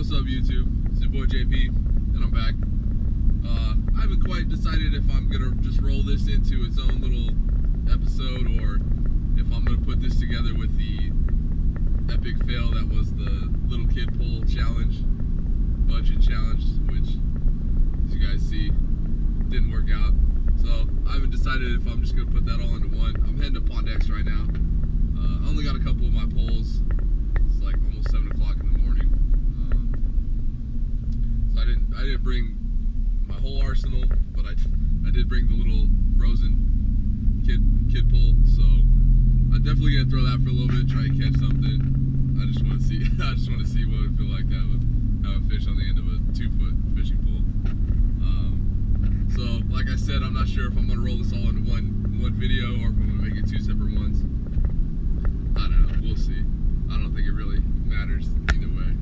What's up, YouTube? It's your boy JP, and I'm back. I haven't quite decided if I'm gonna just roll this into its own little episode or if I'm gonna put this together with the epic fail that was the little kid pull challenge, budget challenge, which, as you guys see, didn't work out. So I haven't decided if I'm just gonna put that all into one. I'm heading to Pond X right now. I only got a couple of my poles. It's like almost 7 o'clock in the morning. So I didn't bring my whole arsenal, but I did bring the little frozen kid pole. So I'm definitely gonna throw that for a little bit, try and catch something. I just want to see what it would feel like to have a fish on the end of a 2-foot fishing pole. So like I said, I'm not sure if I'm gonna roll this all into one video or if I'm gonna make it 2 separate ones. I don't know, we'll see. I don't think it really matters either way.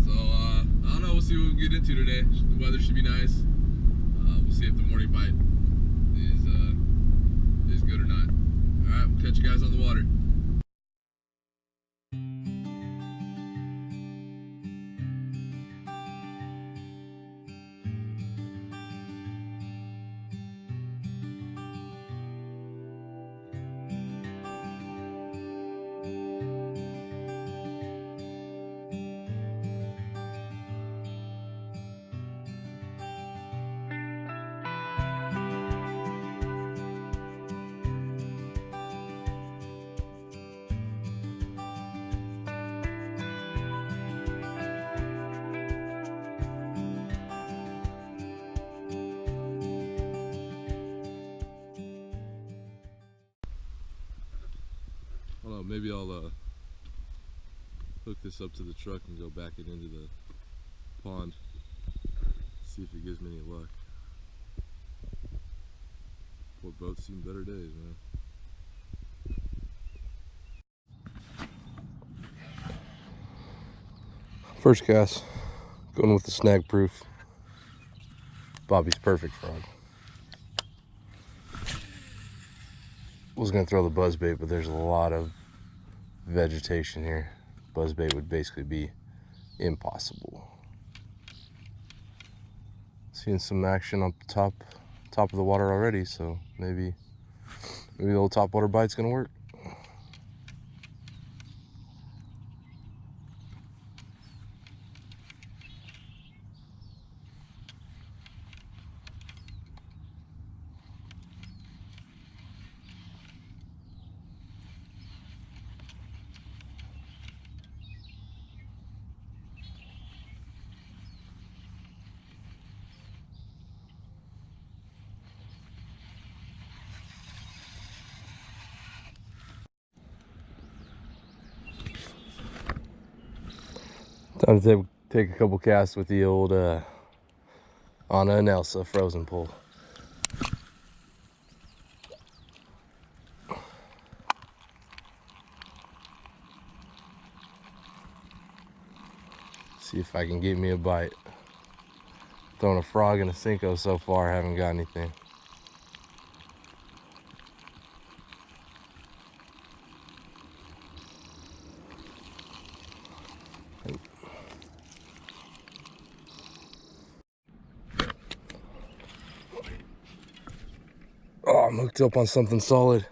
So I don't know, we'll see what we can get into today. The weather should be nice. We'll see if the morning bite is good or not. Alright, we'll catch you guys on the water. Hold on, maybe I'll hook this up to the truck and go back it into the pond. See if it gives me any luck. Poor boat's seen better days, man. First cast, going with the snag proof Bobby's Perfect Frog. Was gonna throw the buzzbait, but there's a lot of vegetation here. Buzzbait would basically be impossible. Seeing some action up top of the water already, so maybe the old topwater bite's gonna work. Time to take a couple casts with the old Anna and Elsa frozen pole. See if I can get me a bite. Throwing a frog and a senko so far, haven't got anything. Oh, I'm hooked up on something solid,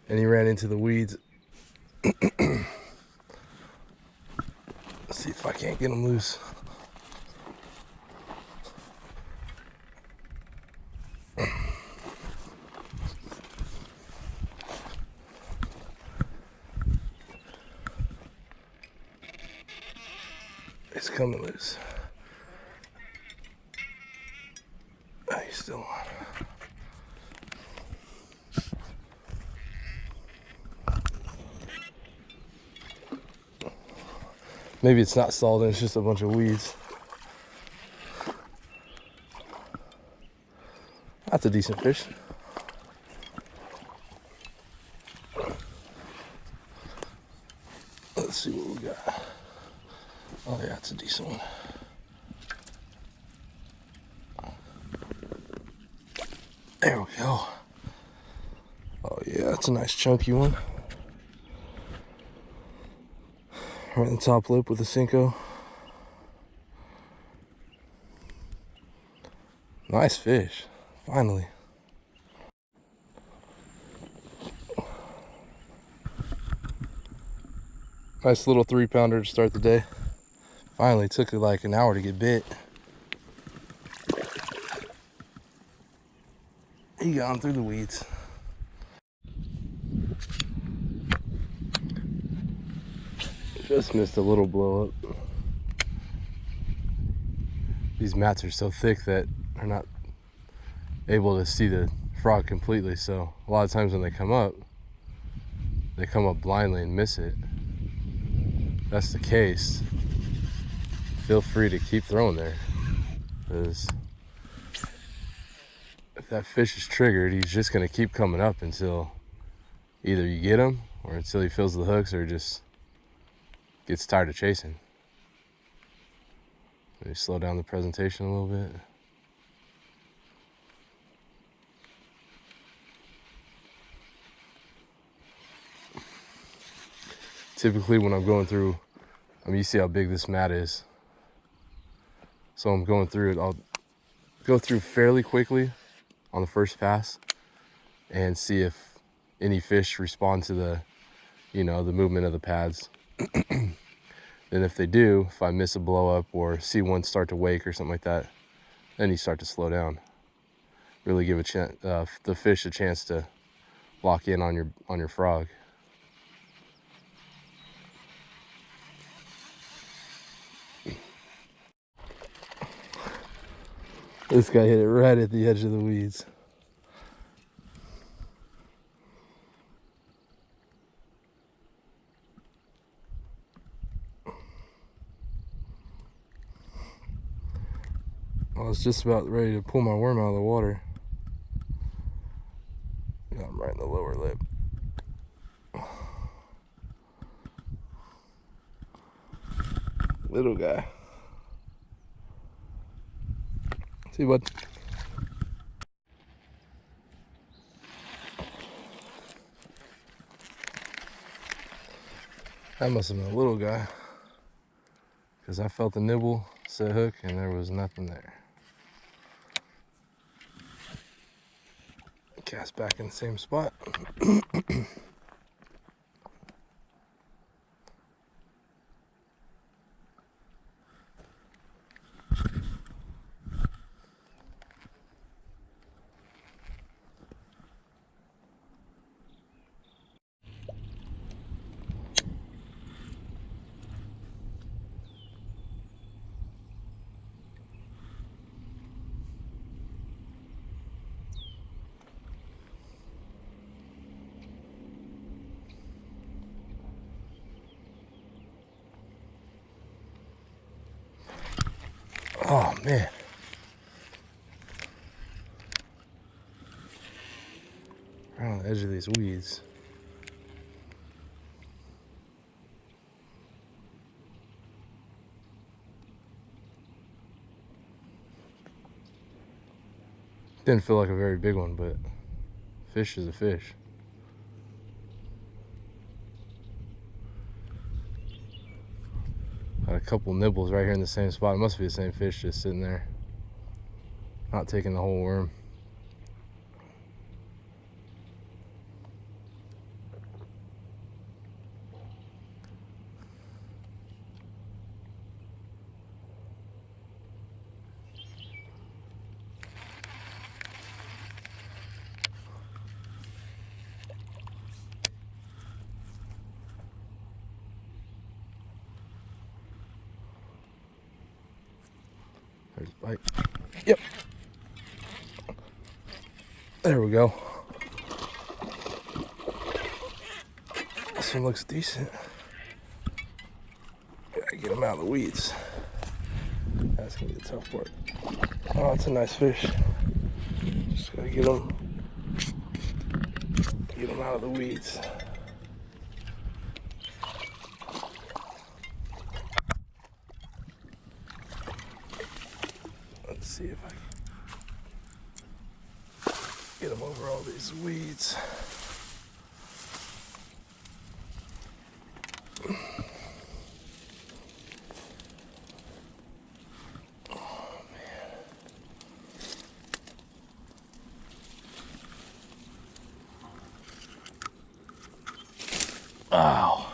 and he ran into the weeds. Let's see if I can't get him loose. It's coming loose. Oh, he's still on. Maybe it's not solid and it's just a bunch of weeds. That's a decent fish. Let's see what we got. Oh yeah, it's a decent one. There we go. Oh yeah, that's a nice chunky one. Right in the top lip with the senko. Nice fish, finally. Nice little 3-pounder to start the day. Finally took it like an hour to get bit. He got him through the weeds. Just missed a little blow up. These mats are so thick that they're not able to see the frog completely, so a lot of times when they come up blindly and miss it. If that's the case, feel free to keep throwing there, because if that fish is triggered, he's just going to keep coming up until either you get him or until he fills the hooks or just gets tired of chasing. Maybe slow down the presentation a little bit. Typically when I'm going through, you see how big this mat is. So I'm going through it, I'll go through fairly quickly on the first pass and see if any fish respond to the, the movement of the pads. Then if they do, if I miss a blow up or see one start to wake or something like that, then you start to slow down. Really give the fish a chance to lock in on your frog. This guy hit it right at the edge of the weeds. I was just about ready to pull my worm out of the water. Got him right in the lower lip. Little guy. See what? That must have been a little guy, because I felt the nibble, set hook, and there was nothing there. Cast back in the same spot. Oh man. Right on the edge of these weeds. Didn't feel like a very big one, but fish is a fish. Got a couple nibbles right here in the same spot. It must be the same fish just sitting there, not taking the whole worm. There's a bite. Yep. There we go. This one looks decent. Gotta get him out of the weeds. That's gonna be the tough part. Oh, it's a nice fish. Just gotta get him out of the weeds. Let's see if I can get him over all these weeds. Oh man. Oh,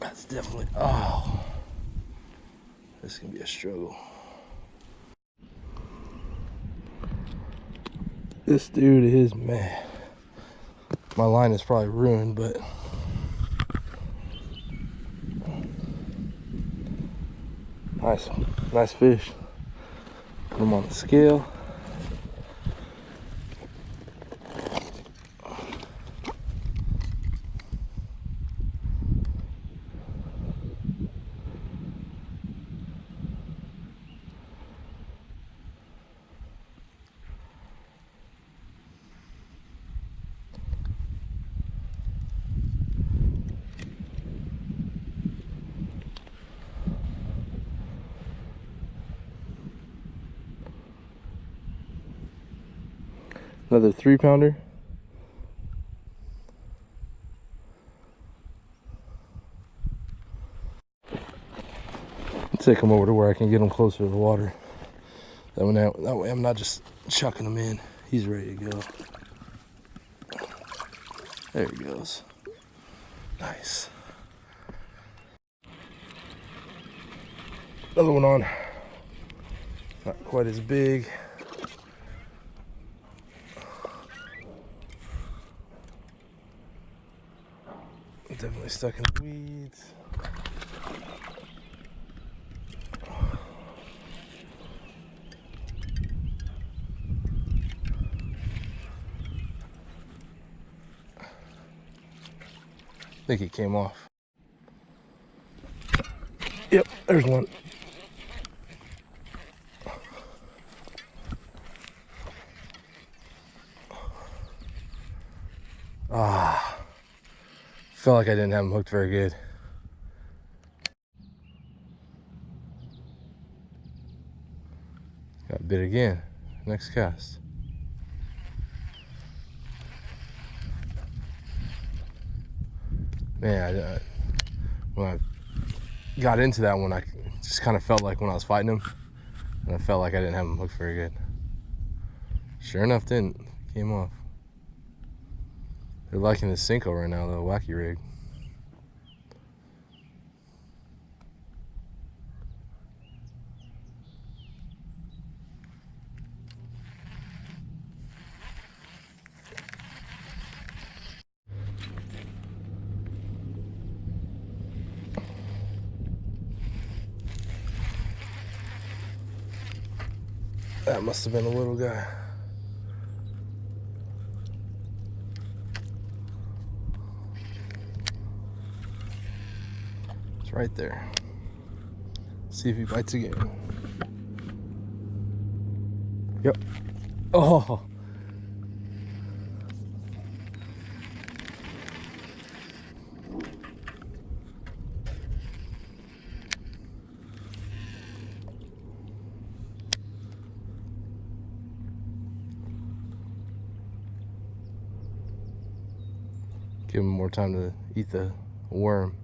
that's definitely, oh, this can be a struggle. This dude is mad. My line is probably ruined, but nice fish. Put him on the scale. Another 3-pounder. Take him over to where I can get him closer to the water. That way I'm not just chucking him in. He's ready to go. There he goes. Nice. Another one on. Not quite as big. Definitely stuck in the weeds. I think he came off. Yep, there's one. Ah, felt like I didn't have him hooked very good. Got bit again. Next cast. Man, when I got into that one, I just kind of felt like when I was fighting him, and I felt like I didn't have him hooked very good. Sure enough, didn't. Came off. They're liking the senko right now, the wacky rig. That must have been a little guy. It's right there. See if he bites again. Yep. Oh. Give him more time to eat the worm.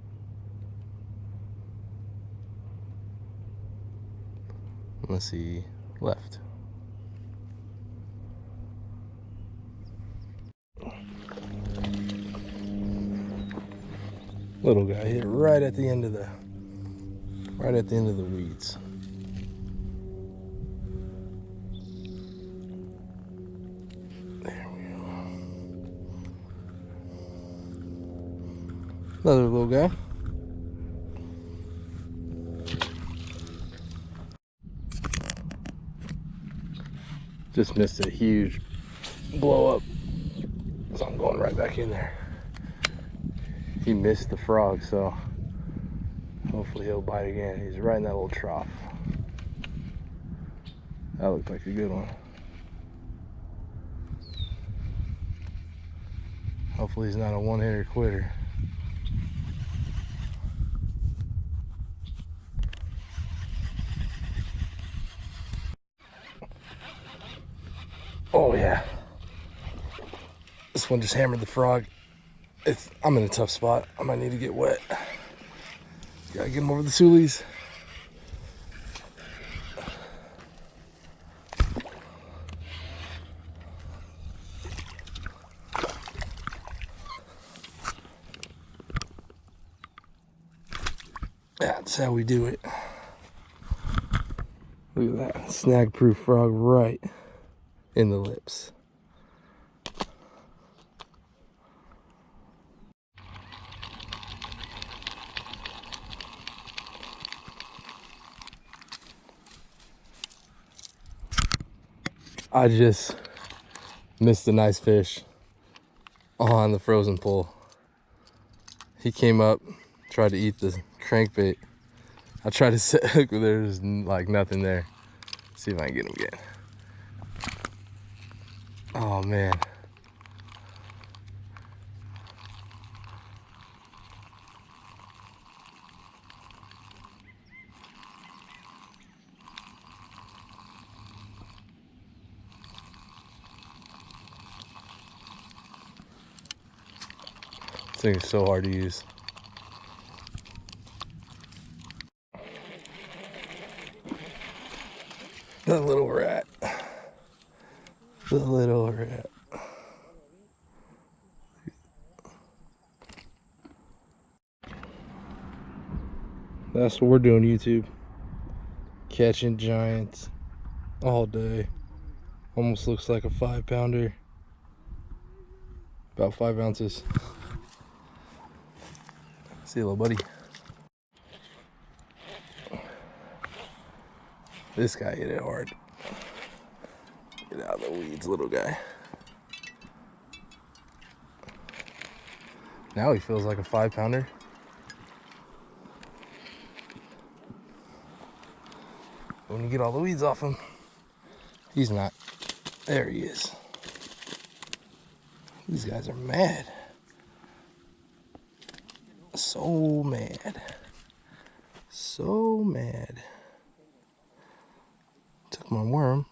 Unless he left. Little guy hit right at the end of the weeds. There we go. Another little guy. Just missed a huge blow up, so I'm going right back in there. He missed the frog, so hopefully he'll bite again. He's right in that little trough. That looked like a good one. Hopefully he's not a one-hitter quitter. Oh yeah. This one just hammered the frog. I'm in a tough spot. I might need to get wet. Gotta get him over the sulies. That's how we do it. Look at that snag-proof frog right in the lips. I just missed a nice fish on the frozen pole. He came up, tried to eat the crankbait. I tried to set hook, but there's like nothing there. See if I can get him again. Oh man. This thing is so hard to use. The little rat. The little rat. That's what we're doing, YouTube. Catching giants all day. Almost looks like a 5-pounder. About 5 ounces. See you, little buddy. This guy hit it hard. Get out of the weeds, little guy. Now he feels like a 5-pounder. When you get all the weeds off him, he's not. There he is. These guys are mad. So mad. So mad. Took my worm.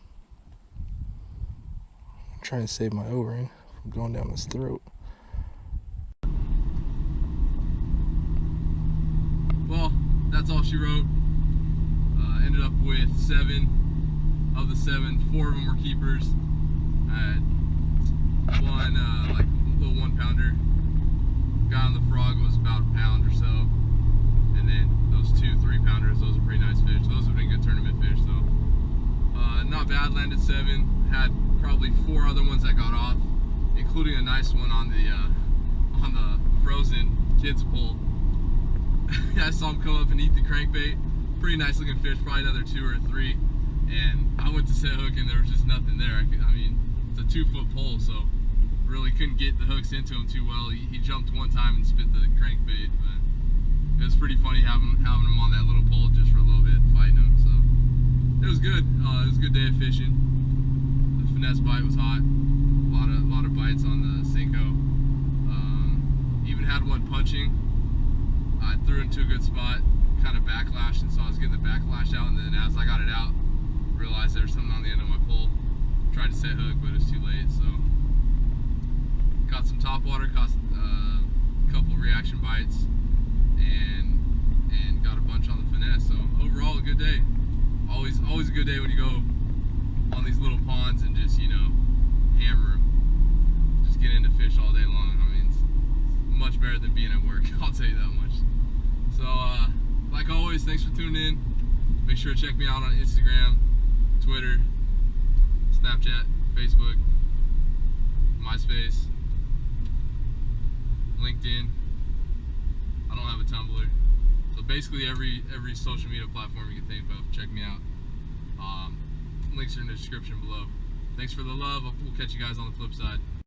I'm trying to save my O-ring from going down his throat. Well, that's all she wrote. Ended up with 7 of the 7. 4 of them were keepers. I had one like little 1-pounder. Guy on the frog was about a pound or so, and then those 2 3-pounders. Those are pretty nice fish. Those have been good tournament fish though. Not bad. Landed 7. Had probably 4 other ones that got off, including a nice one on the frozen kids pole. I saw him come up and eat the crankbait. Pretty nice looking fish, probably another 2 or 3. And I went to set hook and there was just nothing there. I mean, it's a 2-foot pole, so really couldn't get the hooks into him too well. He jumped one time and spit the crankbait, but it was pretty funny having him on that little pole just for a little bit, fighting him. So it was good. It was a good day of fishing. The finesse bite was hot. A lot of bites on the senko. Even had one punching. I threw into a good spot, kind of backlashed, and so I was getting the backlash out, and then as I got it out, realized there was something on the end of my pole. Tried to set hook, but it was too late, so got some topwater, caught a couple reaction bites, and got a bunch on the finesse. So overall, a good day. Always a good day when you go on these little ponds and just, you know, hammer them. Just get into fish all day long. I mean, it's much better than being at work, I'll tell you that much. So, like always, thanks for tuning in. Make sure to check me out on Instagram, Twitter, Snapchat, Facebook, MySpace, LinkedIn. I don't have a Tumblr. So basically every social media platform you can think of, check me out. Links are in the description below. Thanks for the love. We'll catch you guys on the flip side.